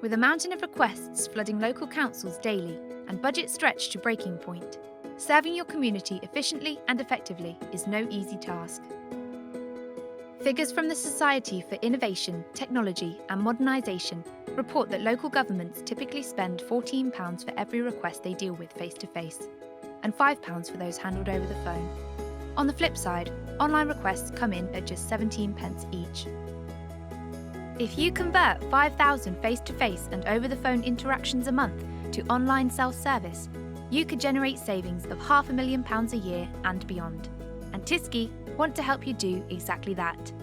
With a mountain of requests flooding local councils daily and budgets stretched to breaking point, serving your community efficiently and effectively is no easy task. Figures from the Society for Innovation, Technology and Modernisation report that local governments typically spend £14 for every request they deal with face-to-face, and £5 for those handled over the phone. On the flip side, online requests come in at just 17p each. If you convert 5,000 face-to-face and over-the-phone interactions a month to online self-service, you could generate savings of £500,000 a year and beyond. And Tisski want to help you do exactly that.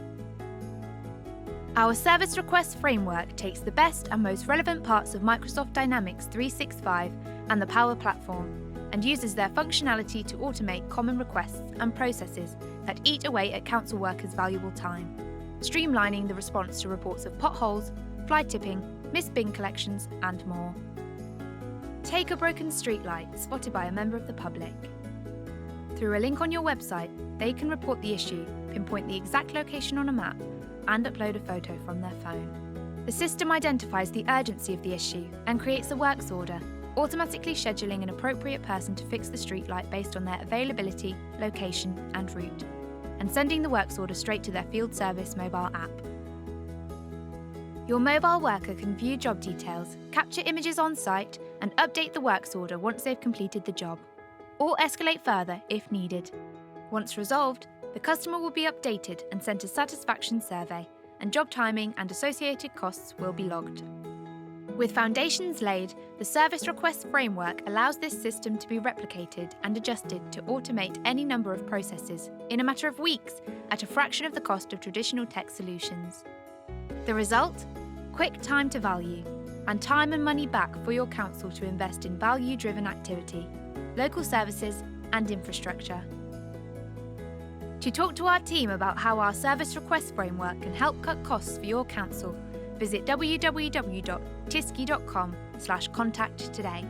Our service request framework takes the best and most relevant parts of Microsoft Dynamics 365 and the Power Platform and uses their functionality to automate common requests and processes that eat away at council workers' valuable time, streamlining the response to reports of potholes, fly tipping, missed bin collections and more. Take a broken streetlight spotted by a member of the public. Through a link on your website, they can report the issue, pinpoint the exact location on a map, and upload a photo from their phone. The system identifies the urgency of the issue and creates a works order, automatically scheduling an appropriate person to fix the streetlight based on their availability, location, and route, and sending the works order straight to their field service mobile app. Your mobile worker can view job details, capture images on site, and update the works order once they've completed the job, or escalate further if needed. Once resolved, the customer will be updated and sent a satisfaction survey, and job timing and associated costs will be logged. With foundations laid, the service request framework allows this system to be replicated and adjusted to automate any number of processes in a matter of weeks at a fraction of the cost of traditional tech solutions. The result? Quick time to value, and time and money back for your council to invest in value-driven activity, local services and infrastructure. To talk to our team about how our service request framework can help cut costs for your council, visit www.tisski.com/contact today.